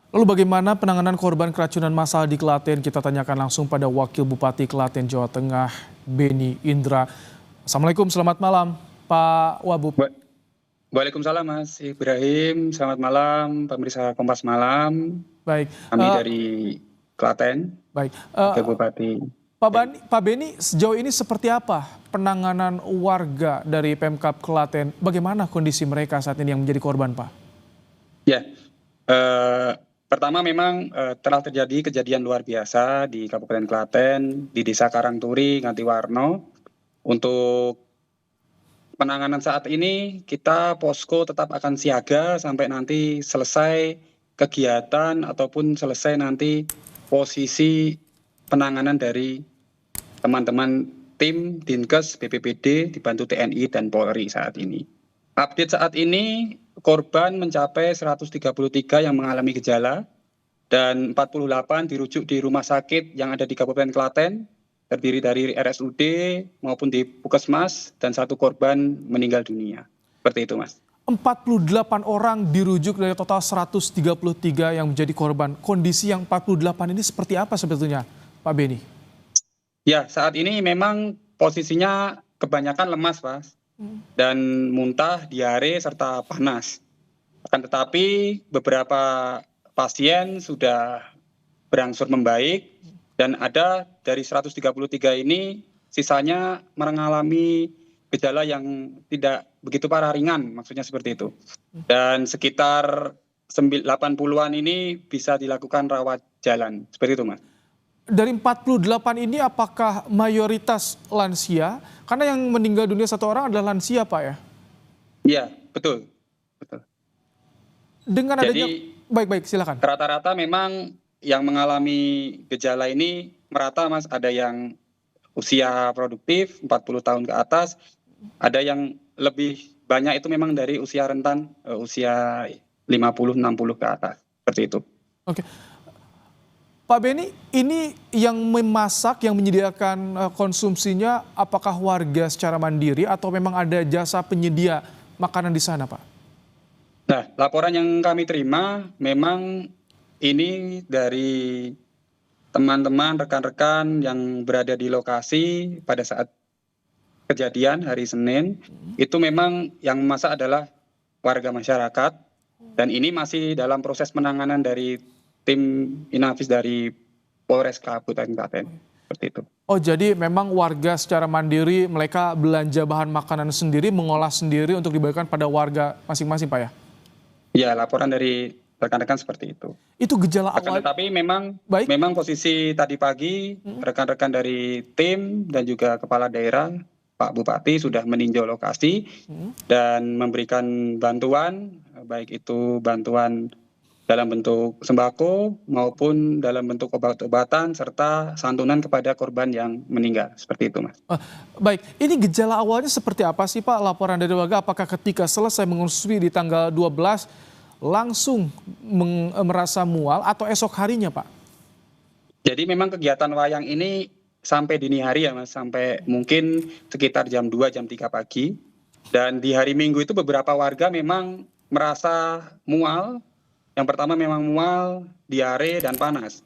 Lalu bagaimana penanganan korban keracunan massal di Klaten? Kita tanyakan langsung pada Wakil Bupati Klaten, Jawa Tengah, Beni Indra. Assalamualaikum, selamat malam Pak Wabub. Waalaikumsalam Mas Ibrahim, selamat malam pemirsa Kompas Malam. Baik, Kami dari Klaten, baik. Wakil Bupati. Pak Beni, sejauh ini seperti apa penanganan warga dari Pemkab Klaten? Bagaimana kondisi mereka saat ini yang menjadi korban, Pak? Ya, pertama memang telah terjadi kejadian luar biasa di Kabupaten Klaten, di Desa Karangturi, Ngantiwarno. Untuk penanganan saat ini, kita posko tetap akan siaga sampai nanti selesai kegiatan ataupun selesai nanti posisi penanganan dari teman-teman tim Dinkes BPBD dibantu TNI dan Polri saat ini. Update saat ini, korban mencapai 133 yang mengalami gejala dan 48 dirujuk di rumah sakit yang ada di Kabupaten Klaten, terdiri dari RSUD maupun di Puskesmas, dan 1 korban meninggal dunia. Seperti itu, Mas. 48 orang dirujuk dari total 133 yang menjadi korban. Kondisi yang 48 ini seperti apa sebetulnya, Pak Beni? Ya, saat ini memang posisinya kebanyakan lemas, Mas. Dan muntah, diare, serta panas. Akan tetapi beberapa pasien sudah berangsur membaik, dan ada dari 133 ini sisanya mengalami gejala yang tidak begitu parah, ringan, maksudnya seperti itu. Dan sekitar 80-an ini bisa dilakukan rawat jalan, seperti itu, Mas. Dari 48 ini apakah mayoritas lansia? Karena yang meninggal dunia 1 orang adalah lansia, Pak, ya? Iya, betul. Dengan adanya, Jadi, baik, silakan. Rata-rata memang yang mengalami gejala ini merata, Mas. Ada yang usia produktif 40 tahun ke atas, ada yang lebih banyak itu memang dari usia rentan, usia 50-60 ke atas, seperti itu. Oke. Pak Beni, ini yang memasak, yang menyediakan konsumsinya, apakah warga secara mandiri atau memang ada jasa penyedia makanan di sana, Pak? Nah, laporan yang kami terima memang ini dari teman-teman, rekan-rekan yang berada di lokasi pada saat kejadian hari Senin. Itu memang yang memasak adalah warga masyarakat, dan ini masih dalam proses penanganan dari tim Inafis dari Polres Kabupaten Klaten, seperti itu. Oh, jadi memang warga secara mandiri, mereka belanja bahan makanan sendiri, mengolah sendiri untuk dibagikan pada warga masing-masing, Pak, ya? Ya, laporan dari rekan-rekan seperti itu. Itu gejala awal. Tapi memang posisi tadi pagi rekan-rekan dari tim dan juga kepala daerah, Pak Bupati sudah meninjau lokasi dan memberikan bantuan, baik itu bantuan dalam bentuk sembako maupun dalam bentuk obat-obatan serta santunan kepada korban yang meninggal, seperti itu, Mas. Baik, ini gejala awalnya seperti apa sih, Pak? Laporan dari warga, apakah ketika selesai mengonsumsi di tanggal 12 langsung merasa mual atau esok harinya, Pak? Jadi memang kegiatan wayang ini sampai dini hari ya, Mas, sampai mungkin sekitar jam 2, jam 3 pagi. Dan di hari Minggu itu beberapa warga memang merasa mual. Yang pertama memang mual, diare, dan panas.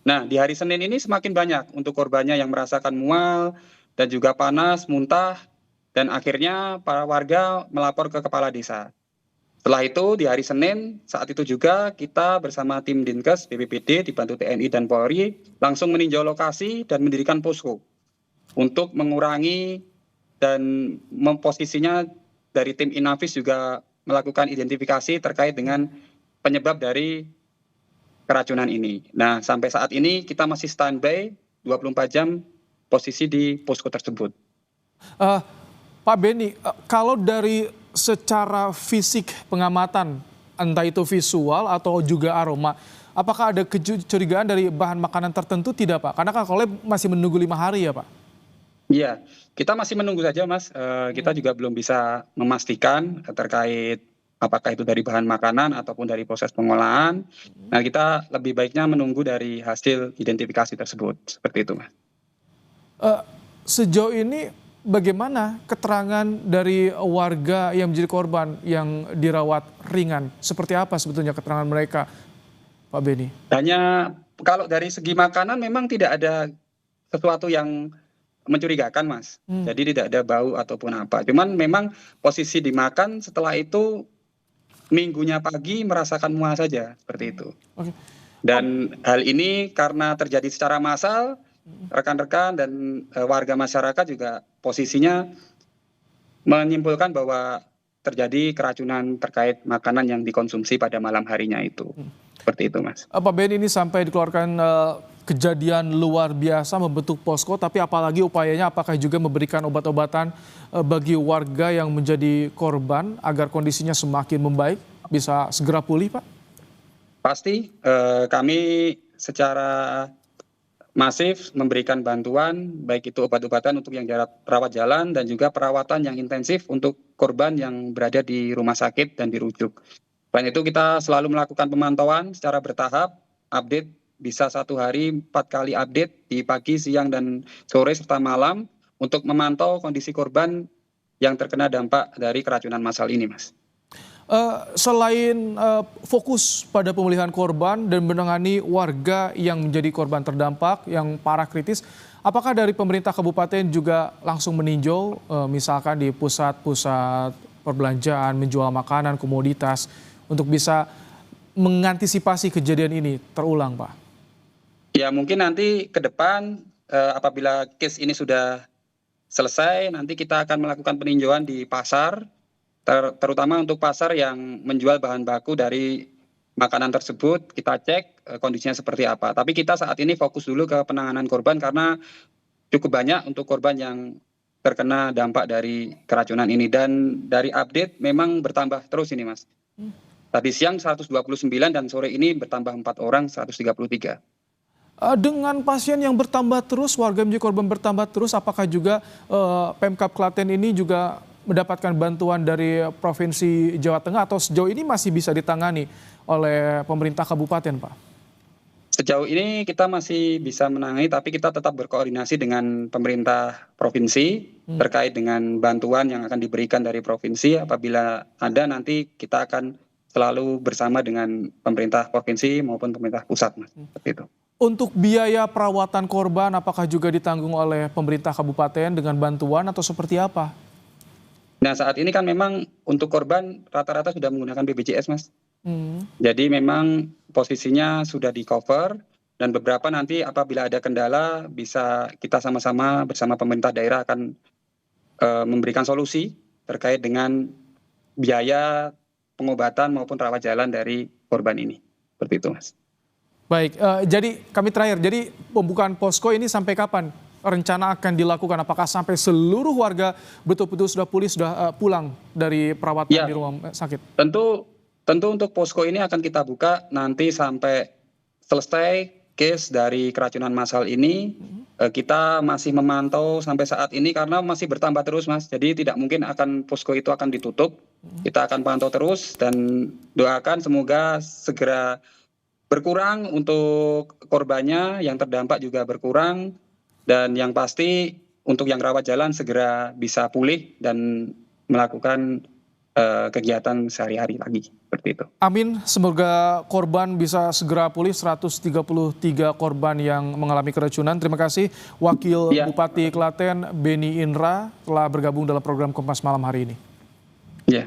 Nah, di hari Senin ini semakin banyak untuk korbannya yang merasakan mual dan juga panas, muntah, dan akhirnya para warga melapor ke kepala desa. Setelah itu di hari Senin, saat itu juga kita bersama tim Dinkes BPBD dibantu TNI dan Polri langsung meninjau lokasi dan mendirikan posko untuk mengurangi dan memposisinya dari tim Inafis juga melakukan identifikasi terkait dengan penyebab dari keracunan ini. Nah, sampai saat ini kita masih standby 24 jam posisi di posko tersebut. Pak Beni, kalau dari secara fisik pengamatan, entah itu visual atau juga aroma, apakah ada kecurigaan dari bahan makanan tertentu tidak, Pak? Karena kan kalau masih menunggu 5 hari ya, Pak? Iya, kita masih menunggu saja, Mas. Kita juga belum bisa memastikan terkait apakah itu dari bahan makanan ataupun dari proses pengolahan. Nah, kita lebih baiknya menunggu dari hasil identifikasi tersebut. Seperti itu, Mas. Sejauh ini bagaimana keterangan dari warga yang menjadi korban yang dirawat ringan? Seperti apa sebetulnya keterangan mereka? Pak Beni? Hanya kalau dari segi makanan memang tidak ada sesuatu yang mencurigakan, Mas. Hmm, Jadi tidak ada bau ataupun apa. Cuman memang posisi dimakan, setelah itu minggunya pagi merasakan mual saja, seperti itu. oke. Pak, Dan hal ini karena terjadi secara massal, rekan-rekan dan warga masyarakat juga posisinya menyimpulkan bahwa terjadi keracunan terkait makanan yang dikonsumsi pada malam harinya itu. Seperti itu, Mas. Pak Beni ini sampai dikeluarkan kejadian luar biasa membentuk posko, tapi apalagi upayanya apakah juga memberikan obat-obatan bagi warga yang menjadi korban agar kondisinya semakin membaik, bisa segera pulih, Pak? Pasti kami secara masif memberikan bantuan, baik itu obat-obatan untuk yang rawat jalan dan juga perawatan yang intensif untuk korban yang berada di rumah sakit dan dirujuk. Selain itu kita selalu melakukan pemantauan secara bertahap, update bisa 1 hari 4 kali update di pagi, siang, dan sore serta malam untuk memantau kondisi korban yang terkena dampak dari keracunan massal ini, Mas. Selain fokus pada pemulihan korban dan menangani warga yang menjadi korban terdampak yang parah kritis, apakah dari pemerintah kabupaten juga langsung meninjau misalkan di pusat-pusat perbelanjaan, menjual makanan, komoditas untuk bisa mengantisipasi kejadian ini terulang, Pak? Ya mungkin nanti ke depan apabila case ini sudah selesai, nanti kita akan melakukan peninjauan di pasar, terutama untuk pasar yang menjual bahan baku dari makanan tersebut, kita cek kondisinya seperti apa. Tapi kita saat ini fokus dulu ke penanganan korban karena cukup banyak untuk korban yang terkena dampak dari keracunan ini. Dan dari update memang bertambah terus ini, Mas. Tadi siang 129 dan sore ini bertambah 4 orang, 133. Dengan pasien yang bertambah terus, warga yang menjadi korban bertambah terus, apakah juga Pemkab Klaten ini juga mendapatkan bantuan dari Provinsi Jawa Tengah atau sejauh ini masih bisa ditangani oleh pemerintah kabupaten, Pak? Sejauh ini kita masih bisa menangani, tapi kita tetap berkoordinasi dengan pemerintah provinsi terkait dengan bantuan yang akan diberikan dari provinsi. Apabila ada, nanti kita akan selalu bersama dengan pemerintah provinsi maupun pemerintah pusat, Mas. Seperti itu. Untuk biaya perawatan korban, apakah juga ditanggung oleh pemerintah kabupaten dengan bantuan atau seperti apa? Nah saat ini kan memang untuk korban rata-rata sudah menggunakan BPJS, Mas. Hmm. Jadi memang posisinya sudah di cover dan beberapa nanti apabila ada kendala bisa kita sama-sama bersama pemerintah daerah akan memberikan solusi terkait dengan biaya pengobatan maupun rawat jalan dari korban ini. Seperti itu, Mas. Baik, jadi kami terakhir, jadi pembukaan posko ini sampai kapan rencana akan dilakukan? Apakah sampai seluruh warga betul-betul sudah pulih, sudah pulang dari perawatan Ya, di rumah sakit? tentu untuk posko ini akan kita buka nanti sampai selesai case dari keracunan massal ini. Kita masih memantau sampai saat ini karena masih bertambah terus, Mas. Jadi tidak mungkin akan posko itu akan ditutup. Kita akan pantau terus dan doakan semoga segera berkurang untuk korbannya, yang terdampak juga berkurang, dan yang pasti untuk yang rawat jalan segera bisa pulih dan melakukan kegiatan sehari-hari lagi, seperti itu. Amin, semoga korban bisa segera pulih, 133 korban yang mengalami keracunan. Terima kasih Wakil Ya. Bupati Klaten Beni Indra telah bergabung dalam program Kompas Malam hari ini. Ya.